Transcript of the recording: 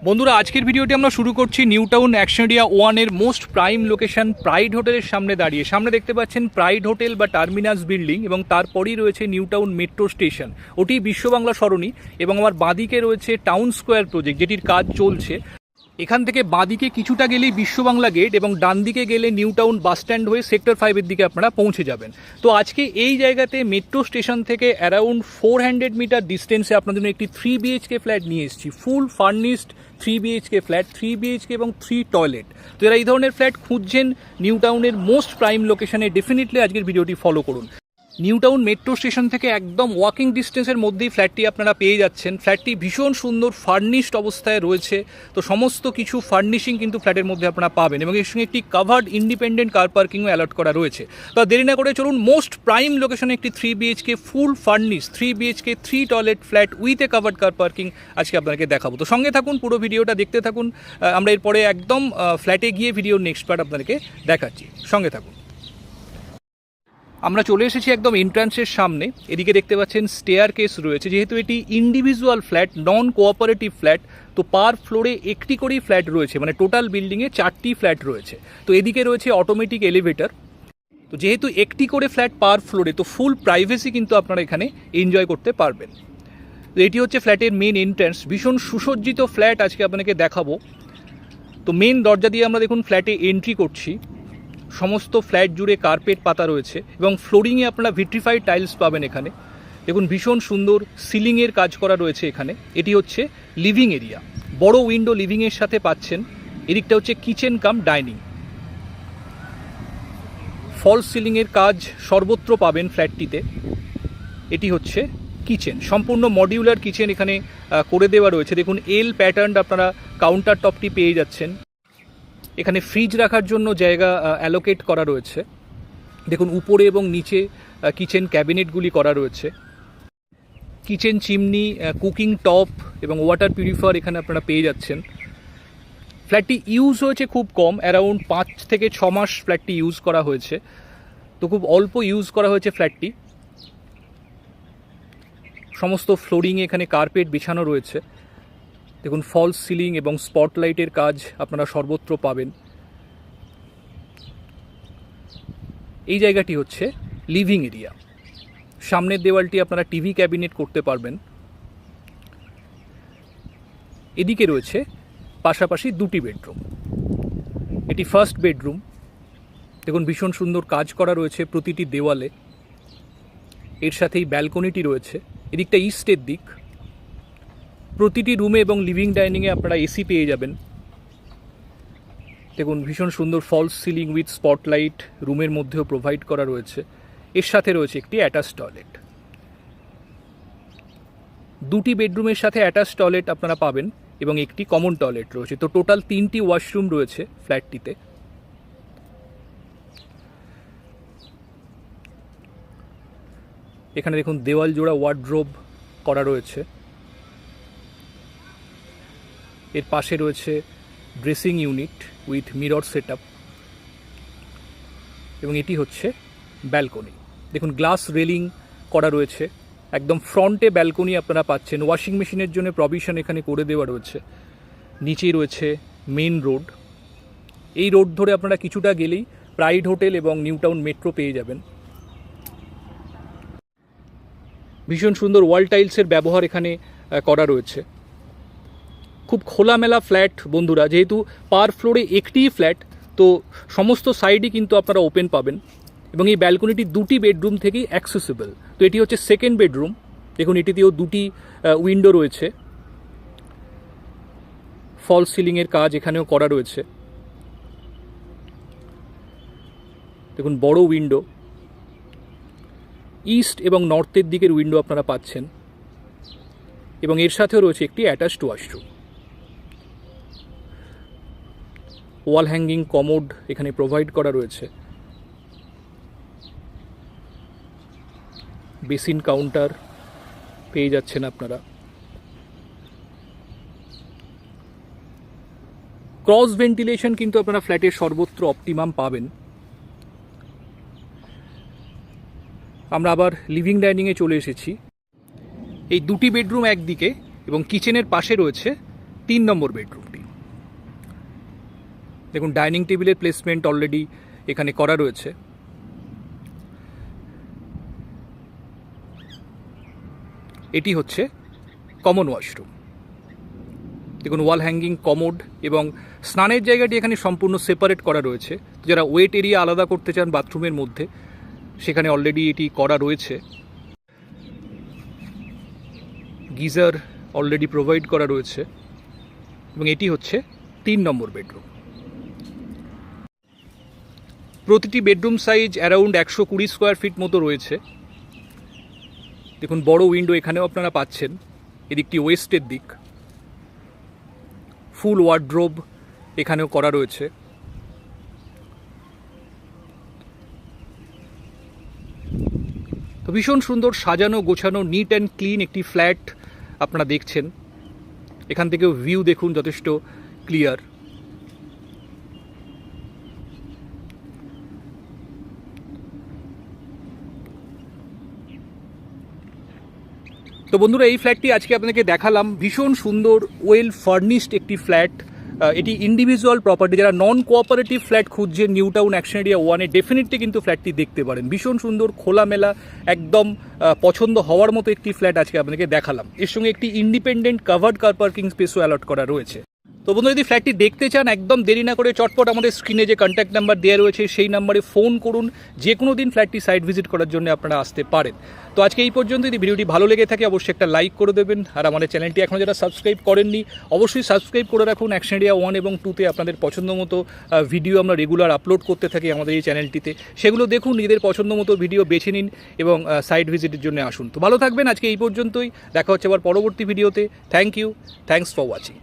বন্ধুরা, আজকের ভিডিওটি আমরা শুরু করছি নিউ টাউন অ্যাকশন এরিয়া 1 এর মোস্ট প্রাইম লোকেশন প্রাইড হোটেলের সামনে দাঁড়িয়ে। সামনে দেখতে পাচ্ছেন প্রাইড হোটেল বা টার্মিনাস বিল্ডিং এবং তারপরেই রয়েছে নিউ টাউন মেট্রো স্টেশন, ওটি বিশ্ব বাংলা সরণি। এবং আমার বাঁদিকে রয়েছে টাউন স্কোয়ার প্রজেক্ট, যেটির কাজ চলছে। এখান থেকে বাঁদিকে কিছুটা গেলেই বিশ্ব বাংলা গেট এবং ডান দিকে গেলে নিউ টাউন বাস স্ট্যান্ড হয়ে সেক্টর 5-এর দিকে আপনারা পৌঁছে যাবেন। তো আজকে এই জায়গাতে মেট্রো স্টেশন থেকে অ্যারাউন্ড 400 মিটার ডিস্টেন্সে আপনাদের জন্য একটি 3 BHK ফ্ল্যাট নিয়ে এসেছি। ফুল ফার্নিশড 3 BHK ফ্ল্যাট, 3 BHK এবং 3 টয়লেট। তো যারা এই ধরনের ফ্ল্যাট খুঁজছেন নিউ টাউনের মোস্ট প্রাইম লোকেশনে, ডেফিনেটলি আজকের ভিডিওটি ফলো করুন। নিউ টাউন মেট্রো স্টেশন থেকে একদম ওয়াকিং ডিস্টেন্সের মধ্যেই ফ্ল্যাটটি আপনারা পেয়ে যাচ্ছেন। ফ্ল্যাটটি ভীষণ সুন্দর ফার্নিশড অবস্থায় রয়েছে। তো সমস্ত কিছু ফার্নিশিং কিন্তু ফ্ল্যাটের মধ্যে আপনারা পাবেন এবং এর সঙ্গে একটি কাভার্ড ইন্ডিপেন্ডেন্ট কার পার্কিংও অ্যালট করা রয়েছে। তো দেরি না করে চলুন মোস্ট প্রাইম লোকেশনে একটি 3 BHK full furnish 3 BHK 3 toilet flat with a covered car parking আজকে আপনাকে দেখাবো। তো সঙ্গে থাকুন, পুরো ভিডিওটা দেখতে থাকুন। আমরা এরপরে একদম ফ্ল্যাটে গিয়ে ভিডিওর নেক্সট পার্ট আপনাদেরকে দেখাচ্ছি, সঙ্গে থাকুন। আমরা চলে এসেছি একদম এন্ট্রান্সের সামনে। এদিকে দেখতে পাচ্ছেন স্টেয়ার কেস রয়েছে। যেহেতু এটি ইন্ডিভিজুয়াল ফ্ল্যাট, নন কোঅপারেটিভ ফ্ল্যাট, তো পার ফ্লোরে একটি করেই ফ্ল্যাট রয়েছে, মানে টোটাল বিল্ডিংয়ে 4টি ফ্ল্যাট রয়েছে। তো এদিকে রয়েছে অটোমেটিক এলিভেটর। তো যেহেতু একটি করে ফ্ল্যাট পার ফ্লোরে, তো ফুল প্রাইভেসি কিন্তু আপনারা এখানে এনজয় করতে পারবেন। তো এটি হচ্ছে ফ্ল্যাটের মেন এন্ট্রান্স। ভীষণ সুসজ্জিত ফ্ল্যাট আজকে আপনাকে দেখাবো। তো মেন দরজা দিয়ে আমরা দেখুন ফ্ল্যাটে এন্ট্রি করছি। সমস্ত ফ্ল্যাট জুড়ে কার্পেট পাতা রয়েছে এবং ফ্লোরিংয়ে আপনারা ভিট্রিফাইড টাইলস পাবেন এখানে। দেখুন ভীষণ সুন্দর সিলিংয়ের কাজ করা রয়েছে এখানে। এটি হচ্ছে লিভিং এরিয়া, বড় উইন্ডো লিভিংয়ের সাথে পাচ্ছেন। এদিকটা হচ্ছে কিচেন কাম ডাইনিং। ফলস সিলিংয়ের কাজ সর্বত্র পাবেন ফ্ল্যাটটিতে। এটি হচ্ছে কিচেন, সম্পূর্ণ মডিউলার কিচেন এখানে করে দেওয়া রয়েছে। দেখুন এল প্যাটার্ন আপনারা কাউন্টার টপটি পেয়ে যাচ্ছেন। এখানে ফ্রিজ রাখার জন্য জায়গা অ্যালোকেট করা রয়েছে। দেখুন উপরে এবং নিচে কিচেন ক্যাবিনেটগুলি করা রয়েছে। কিচেন চিমনি, কুকিং টপ এবং ওয়াটার পিউরিফায়ার এখানে আপনারা পেয়ে যাচ্ছেন। ফ্ল্যাটটি ইউজ হয়েছে খুব কম, অ্যারাউন্ড 5 থেকে 6 মাস ফ্ল্যাটটি ইউজ করা হয়েছে। তো খুব অল্প ইউজ করা হয়েছে ফ্ল্যাটটি। সমস্ত ফ্লোরিংয়ে এখানে কার্পেট বিছানো রয়েছে। দেখুন ফলস সিলিং এবং স্পটলাইটের কাজ আপনারা সর্বত্র পাবেন। এই জায়গাটি হচ্ছে লিভিং এরিয়া। সামনের দেওয়ালটি আপনারা টিভি ক্যাবিনেট করতে পারবেন। এদিকে রয়েছে পাশাপাশি 2টি বেডরুম। এটি ফার্স্ট বেডরুম। দেখুন ভীষণ সুন্দর কাজ করা রয়েছে প্রতিটি দেওয়ালে। এর সাথেই ব্যালকনিটি রয়েছে। এদিকটা ইস্টের দিক। প্রতিটি রুমে এবং লিভিং ডাইনিংয়ে আপনারা এসি পেয়ে যাবেন। দেখুন ভীষণ সুন্দর ফলস সিলিং উইথ স্পটলাইট রুমের মধ্যেও প্রোভাইড করা রয়েছে। এর সাথে রয়েছে একটি অ্যাটাচ টয়লেট। 2টি বেডরুমের সাথে অ্যাটাচ টয়লেট আপনারা পাবেন এবং একটি কমন টয়লেট রয়েছে। তো টোটাল 3টি ওয়াশরুম রয়েছে ফ্ল্যাটটিতে। এখানে দেখুন দেওয়াল জোড়া ওয়ার্ডরোব করা রয়েছে। এর পাশে রয়েছে dressing unit with mirror setup এবং এটি হচ্ছে ব্যালকনি। দেখুন গ্লাস রেলিং করা রয়েছে। একদম ফ্রন্টে ব্যালকনি আপনারা পাচ্ছেন। ওয়াশিং মেশিনের জন্য প্রভিশন এখানে করে দেওয়া রয়েছে। নিচেই রয়েছে মেন রোড। এই রোড ধরে আপনারা কিছুটা গেলেই প্রাইড হোটেল এবং নিউ টাউন মেট্রো পেয়ে যাবেন। ভীষণ সুন্দর ওয়াল টাইলসের ব্যবহার এখানে করা রয়েছে। খুব খোলামেলা ফ্ল্যাট বন্ধুরা। যেহেতু পার ফ্লোরে একটি ফ্ল্যাট, তো সমস্ত সাইডই কিন্তু আপনারা ওপেন পাবেন এবং এই ব্যালকনিটি 2টি বেডরুম থেকেই অ্যাক্সেসিবল। তো এটি হচ্ছে সেকেন্ড বেডরুম। দেখুন এটিতেও 2টি উইন্ডো রয়েছে। ফলস সিলিংয়ের কাজ এখানেও করা রয়েছে। দেখুন বড় উইন্ডো। ইস্ট এবং নর্থের দিকের উইন্ডো আপনারা পাচ্ছেন এবং এর সাথেও রয়েছে একটি attached washroom. Wall hanging commode এখানে প্রোভাইড করা রয়েছে। বেসিন কাউন্টার পেয়ে যাচ্ছেন আপনারা। ক্রস ভেন্টিলেশন কিন্তু আপনারা ফ্ল্যাটের সর্বত্র অপটিমাম পাবেন। আমরা আবার লিভিং ডাইনিংয়ে চলে এসেছি। এই 2টি বেডরুম একদিকে এবং কিচেনের পাশে রয়েছে 3 নম্বর বেডরুমটি। দেখুন ডাইনিং টেবিলের প্লেসমেন্ট অলরেডি এখানে করা রয়েছে। এটি হচ্ছে কমন ওয়াশরুম। দেখুন ওয়াল হ্যাঙ্গিং কমোড এবং স্নানের জায়গাটি এখানে সম্পূর্ণ সেপারেট করা রয়েছে। যারা ওয়েট এরিয়া আলাদা করতে চান বাথরুমের মধ্যে, সেখানে অলরেডি এটি করা রয়েছে। গিজার অলরেডি প্রোভাইড করা রয়েছে এবং এটি হচ্ছে 3 নম্বর বেডরুম। প্রতিটি bedroom size around 120 square feet মতো রয়েছে। দেখুন বড় উইন্ডো এখানেও আপনারা পাচ্ছেন, এদিকটি ওয়েস্টের দিক। ফুল ওয়ার্ড্রোব এখানেও করা রয়েছে। তো ভীষণ সুন্দর সাজানো গোছানো নিট অ্যান্ড ক্লিন একটি ফ্ল্যাট আপনারা দেখছেন। এখান থেকেও ভিউ দেখুন যথেষ্ট ক্লিয়ার। তো বন্ধুরা এই ফ্ল্যাটটি আজকে আপনাদেরকে দেখালাম। ভীষণ সুন্দর ওয়েল ফার্নিশড একটি ফ্ল্যাট। এটি ইন্ডিভিজুয়াল প্রপার্টি। যারা নন কোঅপারেটিভ ফ্ল্যাট খুঁজছেন নিউ টাউন অ্যাকশন এরিয়া 1-এ ডেফিনেটলি কিন্তু ফ্ল্যাটটি দেখতে পারেন। ভীষণ সুন্দর খোলামেলা একদম পছন্দ হওয়ার মতো একটি ফ্ল্যাট আজকে আপনাদেরকে দেখালাম। এর সঙ্গে একটি ইন্ডিপেন্ডেন্ট কাভার্ড কার পার্কিং স্পেসও অ্যালট করা রয়েছে। তো বন্ধুরা যদি ফ্ল্যাটটি দেখতে চান একদম দেরি না করে চটপট আমাদের স্ক্রিনে যে কন্ট্যাক্ট নাম্বার দেওয়া রয়েছে সেই নাম্বারে ফোন করুন। যে কোনো দিন ফ্ল্যাটটি সাইট ভিজিট করার জন্য আপনারা আসতে পারেন। তো আজকে এই পর্যন্ত। যদি ভিডিওটি ভালো লেগে থাকে অবশ্যই একটা লাইক করে দেবেন। আর আমাদের চ্যানেলটি এখনও যারা সাবস্ক্রাইব করেননি অবশ্যই সাবস্ক্রাইব করে রাখুন। অ্যাকশন এরিয়া 1 এবং 2-তে আপনাদের পছন্দ মতো ভিডিও আমরা রেগুলার আপলোড করতে থাকি আমাদের এই চ্যানেলটিতে। সেগুলো দেখুন, নিজেদের পছন্দ মতো ভিডিও বেছে নিন এবং সাইট ভিজিটের জন্য আসুন। তো ভালো থাকবেন। আজকে এই পর্যন্তই। দেখা হচ্ছে আবার পরবর্তী ভিডিওতে। Thank you. Thanks for watching.